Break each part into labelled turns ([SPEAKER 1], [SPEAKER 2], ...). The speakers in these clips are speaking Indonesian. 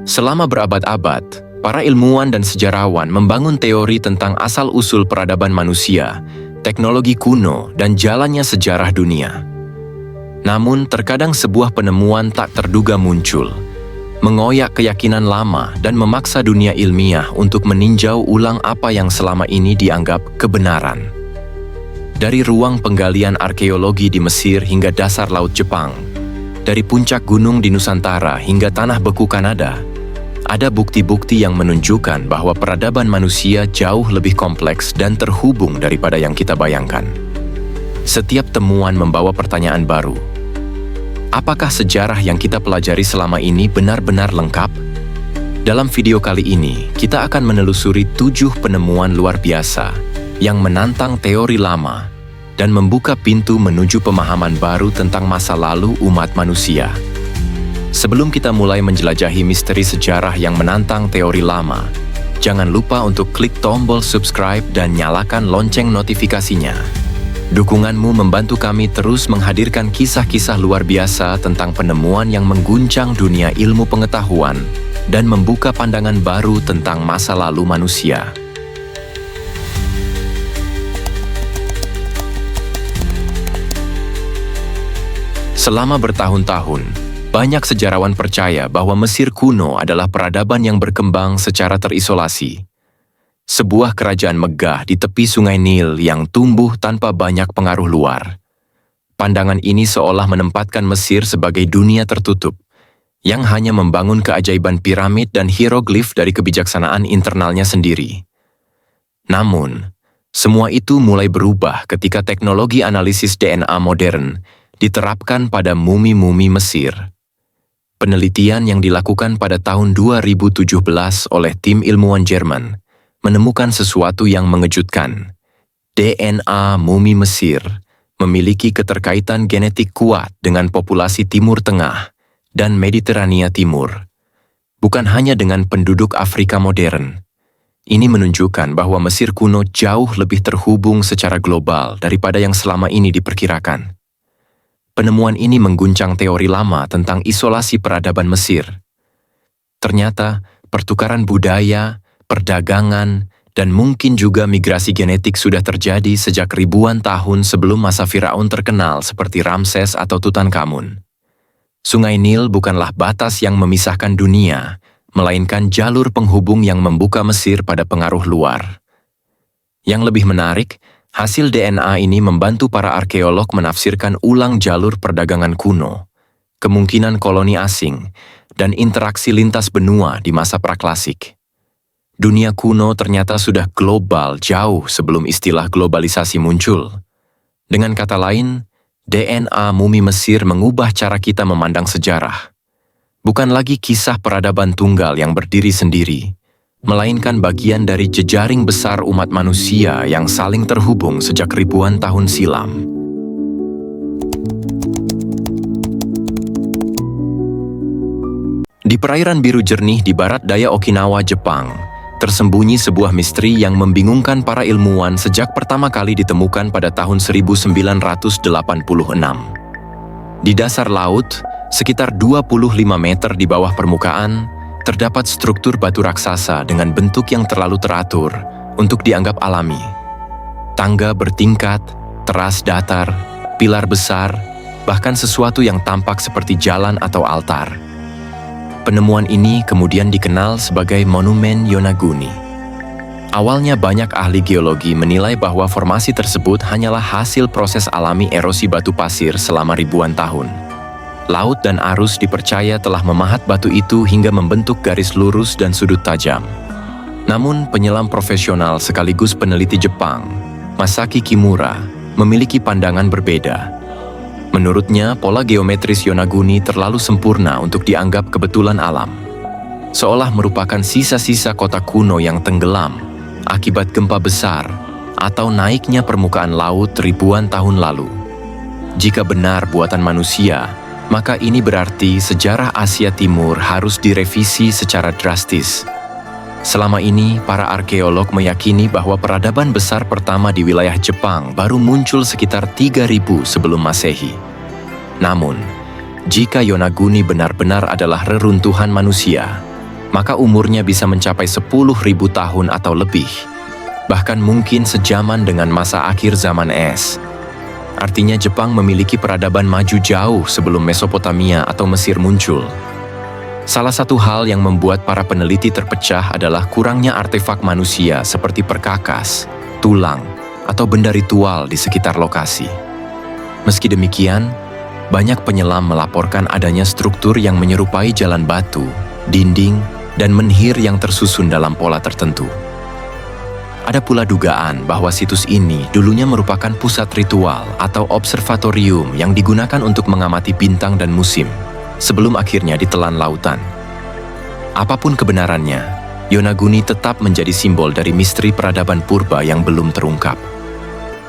[SPEAKER 1] Selama berabad-abad, para ilmuwan dan sejarawan membangun teori tentang asal-usul peradaban manusia, teknologi kuno, dan jalannya sejarah dunia. Namun, terkadang sebuah penemuan tak terduga muncul, mengoyak keyakinan lama dan memaksa dunia ilmiah untuk meninjau ulang apa yang selama ini dianggap kebenaran. Dari ruang penggalian arkeologi di Mesir hingga dasar Laut Jepang, dari puncak gunung di Nusantara hingga tanah beku Kanada, ada bukti-bukti yang menunjukkan bahwa peradaban manusia jauh lebih kompleks dan terhubung daripada yang kita bayangkan. Setiap temuan membawa pertanyaan baru. Apakah sejarah yang kita pelajari selama ini benar-benar lengkap? Dalam video kali ini, kita akan menelusuri 7 penemuan luar biasa yang menantang teori lama dan membuka pintu menuju pemahaman baru tentang masa lalu umat manusia. Sebelum kita mulai menjelajahi misteri sejarah yang menantang teori lama, jangan lupa untuk klik tombol subscribe dan nyalakan lonceng notifikasinya. Dukunganmu membantu kami terus menghadirkan kisah-kisah luar biasa tentang penemuan yang mengguncang dunia ilmu pengetahuan dan membuka pandangan baru tentang masa lalu manusia. Selama bertahun-tahun, banyak sejarawan percaya bahwa Mesir kuno adalah peradaban yang berkembang secara terisolasi. Sebuah kerajaan megah di tepi Sungai Nil yang tumbuh tanpa banyak pengaruh luar. Pandangan ini seolah menempatkan Mesir sebagai dunia tertutup, yang hanya membangun keajaiban piramid dan hieroglif dari kebijaksanaan internalnya sendiri. Namun, semua itu mulai berubah ketika teknologi analisis DNA modern diterapkan pada mumi-mumi Mesir. Penelitian yang dilakukan pada tahun 2017 oleh tim ilmuwan Jerman menemukan sesuatu yang mengejutkan. DNA mumi Mesir memiliki keterkaitan genetik kuat dengan populasi Timur Tengah dan Mediterania Timur, bukan hanya dengan penduduk Afrika modern. Ini menunjukkan bahwa Mesir kuno jauh lebih terhubung secara global daripada yang selama ini diperkirakan. Penemuan ini mengguncang teori lama tentang isolasi peradaban Mesir. Ternyata, pertukaran budaya, perdagangan, dan mungkin juga migrasi genetik sudah terjadi sejak ribuan tahun sebelum masa Firaun terkenal seperti Ramses atau Tutankhamun. Sungai Nil bukanlah batas yang memisahkan dunia, melainkan jalur penghubung yang membuka Mesir pada pengaruh luar. Yang lebih menarik, hasil DNA ini membantu para arkeolog menafsirkan ulang jalur perdagangan kuno, kemungkinan koloni asing, dan interaksi lintas benua di masa praklasik. Dunia kuno ternyata sudah global jauh sebelum istilah globalisasi muncul. Dengan kata lain, DNA mumi Mesir mengubah cara kita memandang sejarah. Bukan lagi kisah peradaban tunggal yang berdiri sendiri, melainkan bagian dari jejaring besar umat manusia yang saling terhubung sejak ribuan tahun silam. Di perairan biru jernih di barat daya Okinawa, Jepang, tersembunyi sebuah misteri yang membingungkan para ilmuwan sejak pertama kali ditemukan pada tahun 1986. Di dasar laut, sekitar 25 meter di bawah permukaan, terdapat struktur batu raksasa dengan bentuk yang terlalu teratur untuk dianggap alami. Tangga bertingkat, teras datar, pilar besar, bahkan sesuatu yang tampak seperti jalan atau altar. Penemuan ini kemudian dikenal sebagai Monumen Yonaguni. Awalnya banyak ahli geologi menilai bahwa formasi tersebut hanyalah hasil proses alami erosi batu pasir selama ribuan tahun. Laut dan arus dipercaya telah memahat batu itu hingga membentuk garis lurus dan sudut tajam. Namun, penyelam profesional sekaligus peneliti Jepang, Masaki Kimura, memiliki pandangan berbeda. Menurutnya, pola geometris Yonaguni terlalu sempurna untuk dianggap kebetulan alam. Seolah merupakan sisa-sisa kota kuno yang tenggelam akibat gempa besar atau naiknya permukaan laut ribuan tahun lalu. Jika benar buatan manusia, maka ini berarti sejarah Asia Timur harus direvisi secara drastis. Selama ini, para arkeolog meyakini bahwa peradaban besar pertama di wilayah Jepang baru muncul sekitar 3000 sebelum Masehi. Namun, jika Yonaguni benar-benar adalah reruntuhan manusia, maka umurnya bisa mencapai 10.000 tahun atau lebih, bahkan mungkin sejaman dengan masa akhir zaman es. Artinya Jepang memiliki peradaban maju jauh sebelum Mesopotamia atau Mesir muncul. Salah satu hal yang membuat para peneliti terpecah adalah kurangnya artefak manusia seperti perkakas, tulang, atau benda ritual di sekitar lokasi. Meski demikian, banyak penyelam melaporkan adanya struktur yang menyerupai jalan batu, dinding, dan menhir yang tersusun dalam pola tertentu. Ada pula dugaan bahwa situs ini dulunya merupakan pusat ritual atau observatorium yang digunakan untuk mengamati bintang dan musim, sebelum akhirnya ditelan lautan. Apapun kebenarannya, Yonaguni tetap menjadi simbol dari misteri peradaban purba yang belum terungkap.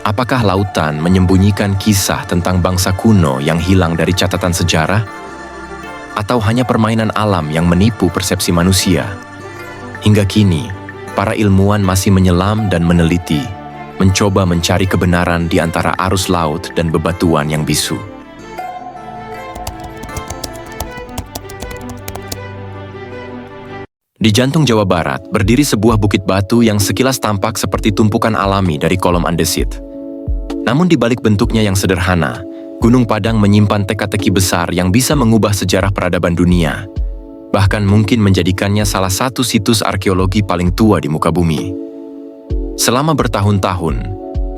[SPEAKER 1] Apakah lautan menyembunyikan kisah tentang bangsa kuno yang hilang dari catatan sejarah? Atau hanya permainan alam yang menipu persepsi manusia? Hingga kini, para ilmuwan masih menyelam dan meneliti, mencoba mencari kebenaran di antara arus laut dan bebatuan yang bisu. Di jantung Jawa Barat, berdiri sebuah bukit batu yang sekilas tampak seperti tumpukan alami dari kolom andesit. Namun di balik bentuknya yang sederhana, Gunung Padang menyimpan teka-teki besar yang bisa mengubah sejarah peradaban dunia, bahkan mungkin menjadikannya salah satu situs arkeologi paling tua di muka bumi. Selama bertahun-tahun,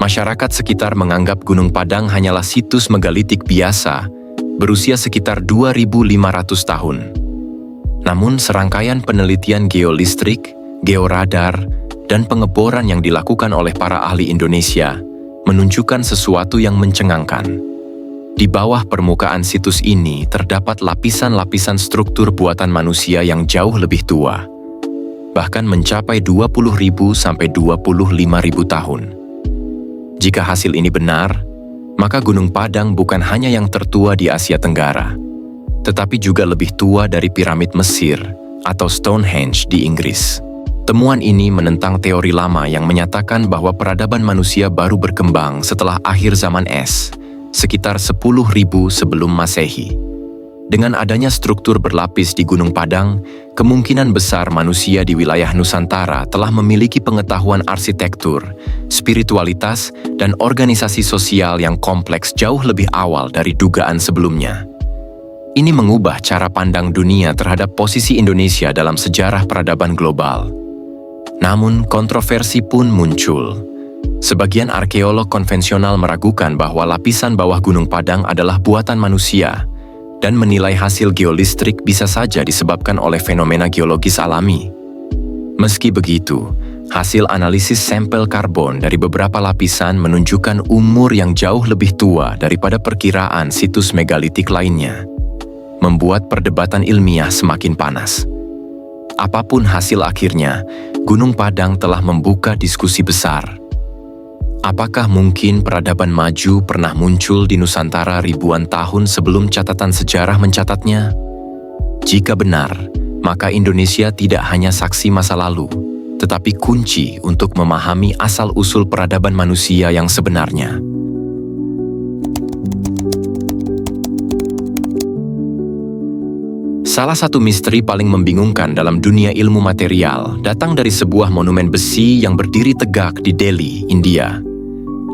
[SPEAKER 1] masyarakat sekitar menganggap Gunung Padang hanyalah situs megalitik biasa, berusia sekitar 2.500 tahun. Namun serangkaian penelitian geolistrik, georadar, dan pengeboran yang dilakukan oleh para ahli Indonesia menunjukkan sesuatu yang mencengangkan. Di bawah permukaan situs ini terdapat lapisan-lapisan struktur buatan manusia yang jauh lebih tua, bahkan mencapai 20.000 sampai 25.000 tahun. Jika hasil ini benar, maka Gunung Padang bukan hanya yang tertua di Asia Tenggara, tetapi juga lebih tua dari piramid Mesir atau Stonehenge di Inggris. Temuan ini menentang teori lama yang menyatakan bahwa peradaban manusia baru berkembang setelah akhir zaman es, sekitar 10.000 sebelum Masehi. Dengan adanya struktur berlapis di Gunung Padang, kemungkinan besar manusia di wilayah Nusantara telah memiliki pengetahuan arsitektur, spiritualitas, dan organisasi sosial yang kompleks jauh lebih awal dari dugaan sebelumnya. Ini mengubah cara pandang dunia terhadap posisi Indonesia dalam sejarah peradaban global. Namun, kontroversi pun muncul. Sebagian arkeolog konvensional meragukan bahwa lapisan bawah Gunung Padang adalah buatan manusia dan menilai hasil geolistrik bisa saja disebabkan oleh fenomena geologis alami. Meski begitu, hasil analisis sampel karbon dari beberapa lapisan menunjukkan umur yang jauh lebih tua daripada perkiraan situs megalitik lainnya, membuat perdebatan ilmiah semakin panas. Apapun hasil akhirnya, Gunung Padang telah membuka diskusi besar. Apakah mungkin peradaban maju pernah muncul di Nusantara ribuan tahun sebelum catatan sejarah mencatatnya? Jika benar, maka Indonesia tidak hanya saksi masa lalu, tetapi kunci untuk memahami asal-usul peradaban manusia yang sebenarnya. Salah satu misteri paling membingungkan dalam dunia ilmu material datang dari sebuah monumen besi yang berdiri tegak di Delhi, India.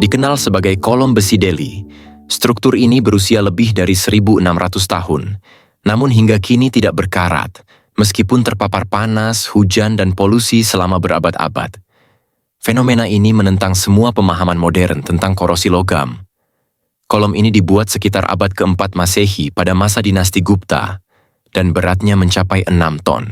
[SPEAKER 1] Dikenal sebagai Kolom Besi Delhi, struktur ini berusia lebih dari 1.600 tahun, namun hingga kini tidak berkarat, meskipun terpapar panas, hujan, dan polusi selama berabad-abad. Fenomena ini menentang semua pemahaman modern tentang korosi logam. Kolom ini dibuat sekitar abad ke-4 Masehi pada masa dinasti Gupta, dan beratnya mencapai 6 ton.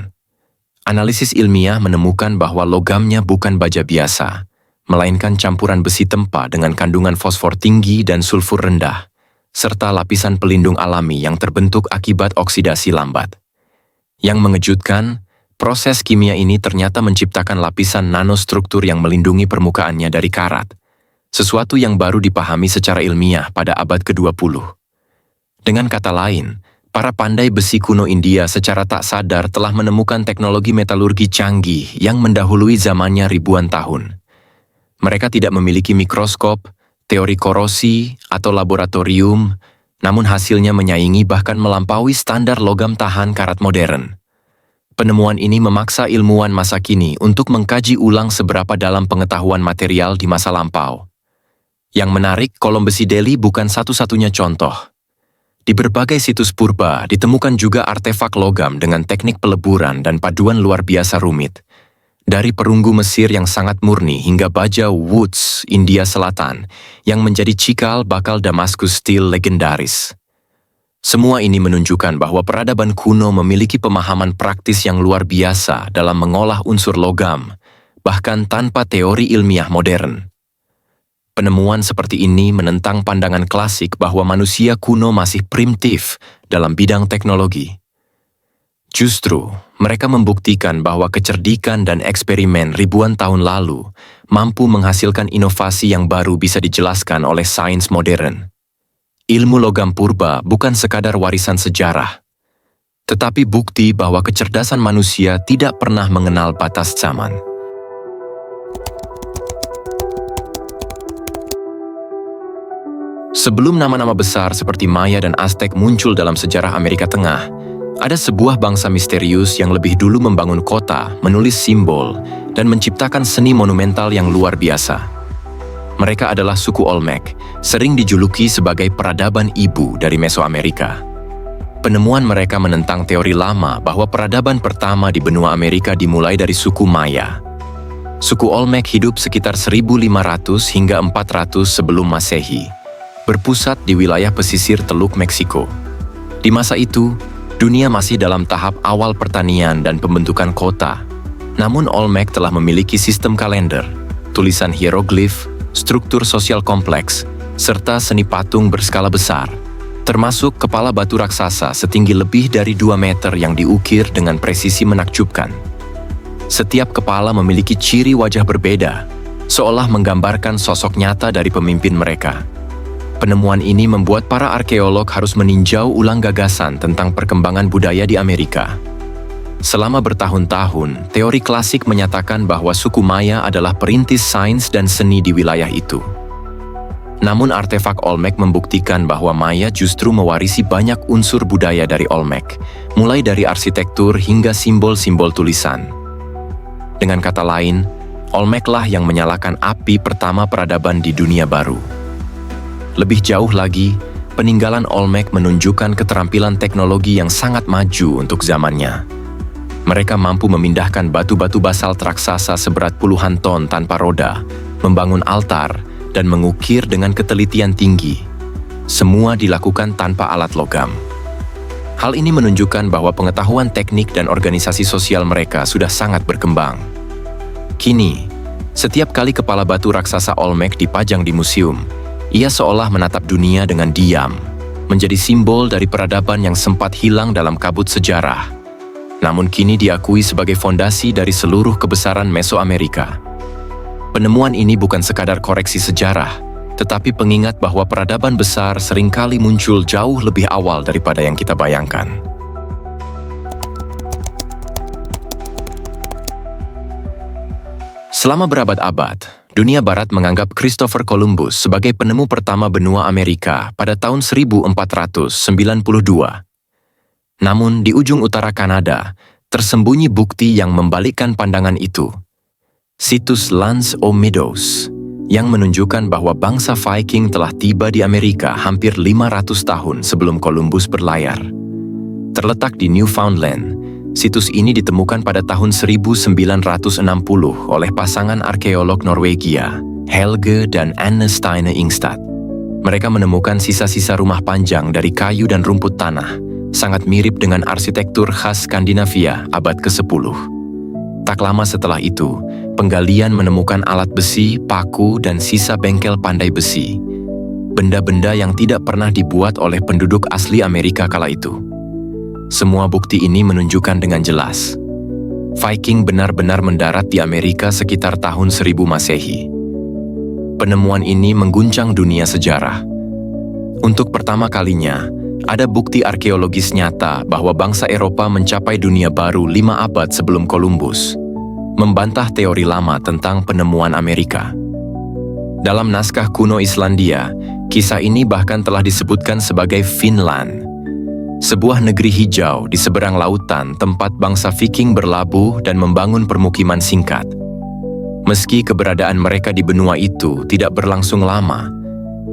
[SPEAKER 1] Analisis ilmiah menemukan bahwa logamnya bukan baja biasa, melainkan campuran besi tempa dengan kandungan fosfor tinggi dan sulfur rendah, serta lapisan pelindung alami yang terbentuk akibat oksidasi lambat. Yang mengejutkan, proses kimia ini ternyata menciptakan lapisan nanostruktur yang melindungi permukaannya dari karat, sesuatu yang baru dipahami secara ilmiah pada abad ke-20. Dengan kata lain, Para pandai besi kuno India secara tak sadar telah menemukan teknologi metalurgi canggih yang mendahului zamannya ribuan tahun. Mereka tidak memiliki mikroskop, teori korosi, atau laboratorium, namun hasilnya menyaingi bahkan melampaui standar logam tahan karat modern. Penemuan ini memaksa ilmuwan masa kini untuk mengkaji ulang seberapa dalam pengetahuan material di masa lampau. Yang menarik, kolom besi Delhi bukan satu-satunya contoh. Di berbagai situs purba ditemukan juga artefak logam dengan teknik peleburan dan paduan luar biasa rumit. Dari perunggu Mesir yang sangat murni hingga baja Woods, India Selatan, yang menjadi cikal bakal Damascus Steel legendaris. Semua ini menunjukkan bahwa peradaban kuno memiliki pemahaman praktis yang luar biasa dalam mengolah unsur logam, bahkan tanpa teori ilmiah modern. Penemuan seperti ini menentang pandangan klasik bahwa manusia kuno masih primitif dalam bidang teknologi. Justru, mereka membuktikan bahwa kecerdikan dan eksperimen ribuan tahun lalu mampu menghasilkan inovasi yang baru bisa dijelaskan oleh sains modern. Ilmu logam purba bukan sekadar warisan sejarah, tetapi bukti bahwa kecerdasan manusia tidak pernah mengenal batas zaman. Sebelum nama-nama besar seperti Maya dan Aztec muncul dalam sejarah Amerika Tengah, ada sebuah bangsa misterius yang lebih dulu membangun kota, menulis simbol, dan menciptakan seni monumental yang luar biasa. Mereka adalah suku Olmec, sering dijuluki sebagai peradaban ibu dari Mesoamerika. Penemuan mereka menentang teori lama bahwa peradaban pertama di benua Amerika dimulai dari suku Maya. Suku Olmec hidup sekitar 1500 hingga 400 sebelum Masehi, berpusat di wilayah pesisir Teluk Meksiko. Di masa itu, dunia masih dalam tahap awal pertanian dan pembentukan kota. Namun Olmec telah memiliki sistem kalender, tulisan hieroglif, struktur sosial kompleks, serta seni patung berskala besar, termasuk kepala batu raksasa setinggi lebih dari 2 meter yang diukir dengan presisi menakjubkan. Setiap kepala memiliki ciri wajah berbeda, seolah menggambarkan sosok nyata dari pemimpin mereka. Penemuan ini membuat para arkeolog harus meninjau ulang gagasan tentang perkembangan budaya di Amerika. Selama bertahun-tahun, teori klasik menyatakan bahwa suku Maya adalah perintis sains dan seni di wilayah itu. Namun artefak Olmec membuktikan bahwa Maya justru mewarisi banyak unsur budaya dari Olmec, mulai dari arsitektur hingga simbol-simbol tulisan. Dengan kata lain, Olmec-lah yang menyalakan api pertama peradaban di dunia baru. Lebih jauh lagi, peninggalan Olmec menunjukkan keterampilan teknologi yang sangat maju untuk zamannya. Mereka mampu memindahkan batu-batu basalt raksasa seberat puluhan ton tanpa roda, membangun altar, dan mengukir dengan ketelitian tinggi. Semua dilakukan tanpa alat logam. Hal ini menunjukkan bahwa pengetahuan teknik dan organisasi sosial mereka sudah sangat berkembang. Kini, setiap kali kepala batu raksasa Olmec dipajang di museum, ia seolah menatap dunia dengan diam, menjadi simbol dari peradaban yang sempat hilang dalam kabut sejarah. Namun kini diakui sebagai fondasi dari seluruh kebesaran Mesoamerika. Penemuan ini bukan sekadar koreksi sejarah, tetapi pengingat bahwa peradaban besar seringkali muncul jauh lebih awal daripada yang kita bayangkan. Selama berabad-abad, dunia barat menganggap Christopher Columbus sebagai penemu pertama benua Amerika pada tahun 1492. Namun di ujung utara Kanada, tersembunyi bukti yang membalikkan pandangan itu. Situs Lands o' Meadows, yang menunjukkan bahwa bangsa Viking telah tiba di Amerika hampir 500 tahun sebelum Columbus berlayar. Terletak di Newfoundland, situs ini ditemukan pada tahun 1960 oleh pasangan arkeolog Norwegia, Helge dan Anne Stine Ingstad. Mereka menemukan sisa-sisa rumah panjang dari kayu dan rumput tanah, sangat mirip dengan arsitektur khas Skandinavia abad ke-10. Tak lama setelah itu, penggalian menemukan alat besi, paku, dan sisa bengkel pandai besi. Benda-benda yang tidak pernah dibuat oleh penduduk asli Amerika kala itu. Semua bukti ini menunjukkan dengan jelas, Viking benar-benar mendarat di Amerika sekitar tahun 1000 Masehi. Penemuan ini mengguncang dunia sejarah. Untuk pertama kalinya, Ada bukti arkeologis nyata bahwa bangsa Eropa mencapai dunia baru 5 abad sebelum Columbus, membantah teori lama tentang penemuan Amerika. Dalam naskah kuno Islandia, kisah ini bahkan telah disebutkan sebagai Finland, sebuah negeri hijau di seberang lautan tempat bangsa Viking berlabuh dan membangun permukiman singkat. Meski keberadaan mereka di benua itu tidak berlangsung lama,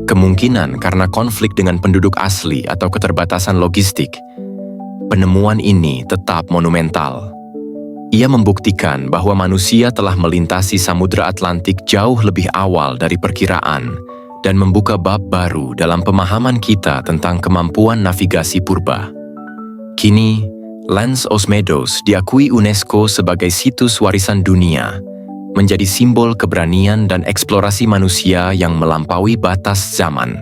[SPEAKER 1] kemungkinan karena konflik dengan penduduk asli atau keterbatasan logistik, penemuan ini tetap monumental. Ia membuktikan bahwa manusia telah melintasi Samudra Atlantik jauh lebih awal dari perkiraan dan membuka bab baru dalam pemahaman kita tentang kemampuan navigasi purba. Kini, Lens Osmedos diakui UNESCO sebagai situs warisan dunia, menjadi simbol keberanian dan eksplorasi manusia yang melampaui batas zaman.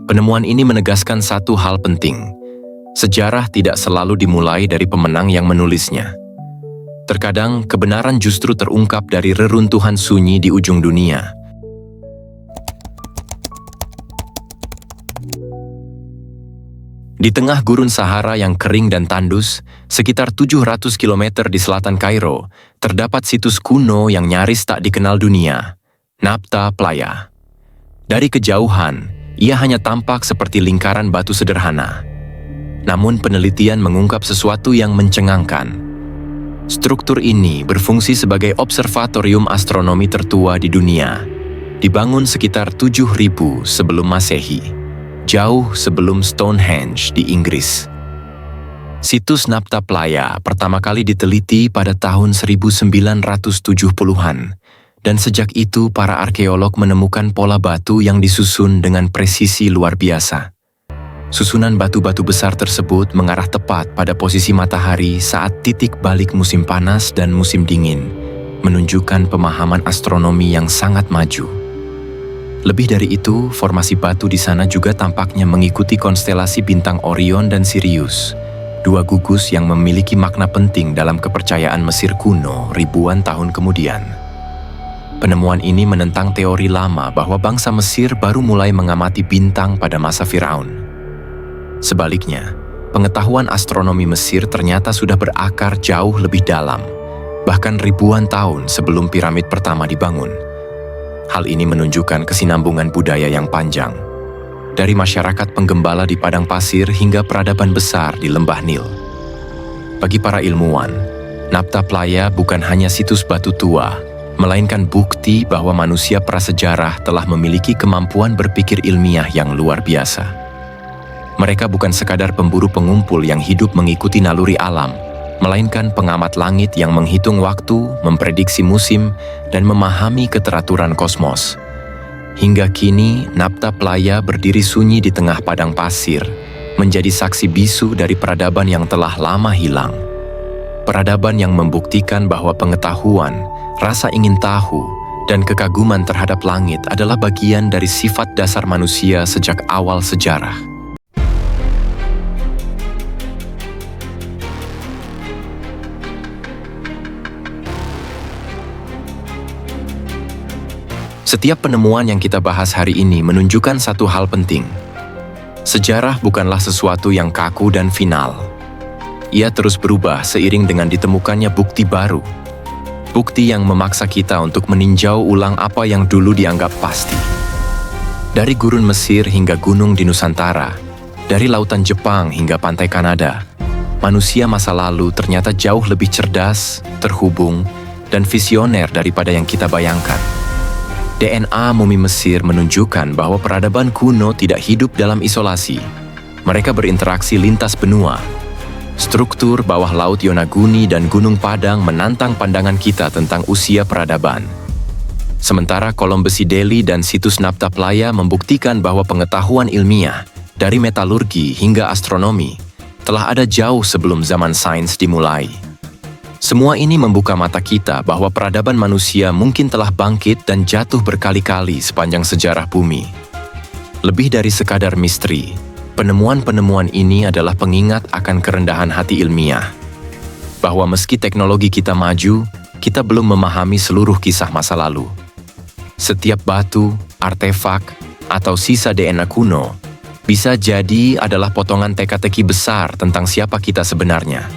[SPEAKER 1] Penemuan ini menegaskan satu hal penting: sejarah tidak selalu dimulai dari pemenang yang menulisnya. Terkadang kebenaran justru terungkap dari reruntuhan sunyi di ujung dunia. Di tengah gurun Sahara yang kering dan tandus, sekitar 700 km di selatan Kairo, terdapat situs kuno yang nyaris tak dikenal dunia, Nabta Playa. Dari kejauhan, ia hanya tampak seperti lingkaran batu sederhana. Namun penelitian mengungkap sesuatu yang mencengangkan. Struktur ini berfungsi sebagai observatorium astronomi tertua di dunia, dibangun sekitar 7000 sebelum Masehi. Jauh sebelum Stonehenge di Inggris. Situs Nabta Playa pertama kali diteliti pada tahun 1970-an, dan sejak itu para arkeolog menemukan pola batu yang disusun dengan presisi luar biasa. Susunan batu-batu besar tersebut mengarah tepat pada posisi matahari saat titik balik musim panas dan musim dingin, menunjukkan pemahaman astronomi yang sangat maju. Lebih dari itu, formasi batu di sana juga tampaknya mengikuti konstelasi bintang Orion dan Sirius, dua gugus yang memiliki makna penting dalam kepercayaan Mesir kuno ribuan tahun kemudian. Penemuan ini menentang teori lama bahwa bangsa Mesir baru mulai mengamati bintang pada masa Firaun. Sebaliknya, pengetahuan astronomi Mesir ternyata sudah berakar jauh lebih dalam, bahkan ribuan tahun sebelum piramid pertama dibangun. Hal ini menunjukkan kesinambungan budaya yang panjang, dari masyarakat penggembala di padang pasir hingga peradaban besar di lembah Nil. Bagi para ilmuwan, Nabta Playa bukan hanya situs batu tua, melainkan bukti bahwa manusia prasejarah telah memiliki kemampuan berpikir ilmiah yang luar biasa. Mereka bukan sekadar pemburu pengumpul yang hidup mengikuti naluri alam, melainkan pengamat langit yang menghitung waktu, memprediksi musim, dan memahami keteraturan kosmos. Hingga kini, Nabta Playa berdiri sunyi di tengah padang pasir, menjadi saksi bisu dari peradaban yang telah lama hilang. Peradaban yang membuktikan bahwa pengetahuan, rasa ingin tahu, dan kekaguman terhadap langit adalah bagian dari sifat dasar manusia sejak awal sejarah. Setiap penemuan yang kita bahas hari ini menunjukkan satu hal penting. Sejarah bukanlah sesuatu yang kaku dan final. Ia terus berubah seiring dengan ditemukannya bukti baru. Bukti yang memaksa kita untuk meninjau ulang apa yang dulu dianggap pasti. Dari gurun Mesir hingga gunung di Nusantara, dari lautan Jepang hingga pantai Kanada, manusia masa lalu ternyata jauh lebih cerdas, terhubung, dan visioner daripada yang kita bayangkan. DNA mumi Mesir menunjukkan bahwa peradaban kuno tidak hidup dalam isolasi. Mereka berinteraksi lintas benua. Struktur bawah laut Yonaguni dan Gunung Padang menantang pandangan kita tentang usia peradaban. Sementara kolom besi Delhi dan situs Nabta Playa membuktikan bahwa pengetahuan ilmiah, dari metalurgi hingga astronomi, telah ada jauh sebelum zaman sains dimulai. Semua ini membuka mata kita bahwa peradaban manusia mungkin telah bangkit dan jatuh berkali-kali sepanjang sejarah bumi. Lebih dari sekadar misteri, penemuan-penemuan ini adalah pengingat akan kerendahan hati ilmiah. Bahwa meski teknologi kita maju, kita belum memahami seluruh kisah masa lalu. Setiap batu, artefak, atau sisa DNA kuno bisa jadi adalah potongan teka-teki besar tentang siapa kita sebenarnya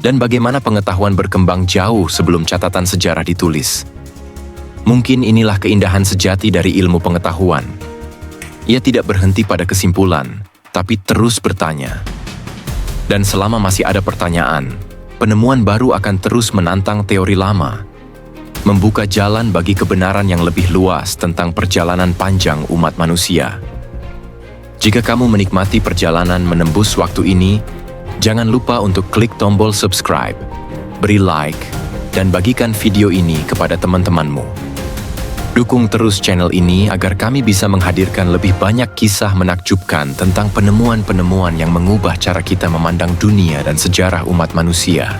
[SPEAKER 1] dan bagaimana pengetahuan berkembang jauh sebelum catatan sejarah ditulis. Mungkin inilah keindahan sejati dari ilmu pengetahuan. Ia tidak berhenti pada kesimpulan, tapi terus bertanya. Dan selama masih ada pertanyaan, penemuan baru akan terus menantang teori lama, membuka jalan bagi kebenaran yang lebih luas tentang perjalanan panjang umat manusia. Jika kamu menikmati perjalanan menembus waktu ini, jangan lupa untuk klik tombol subscribe, beri like, dan bagikan video ini kepada teman-temanmu. Dukung terus channel ini agar kami bisa menghadirkan lebih banyak kisah menakjubkan tentang penemuan-penemuan yang mengubah cara kita memandang dunia dan sejarah umat manusia.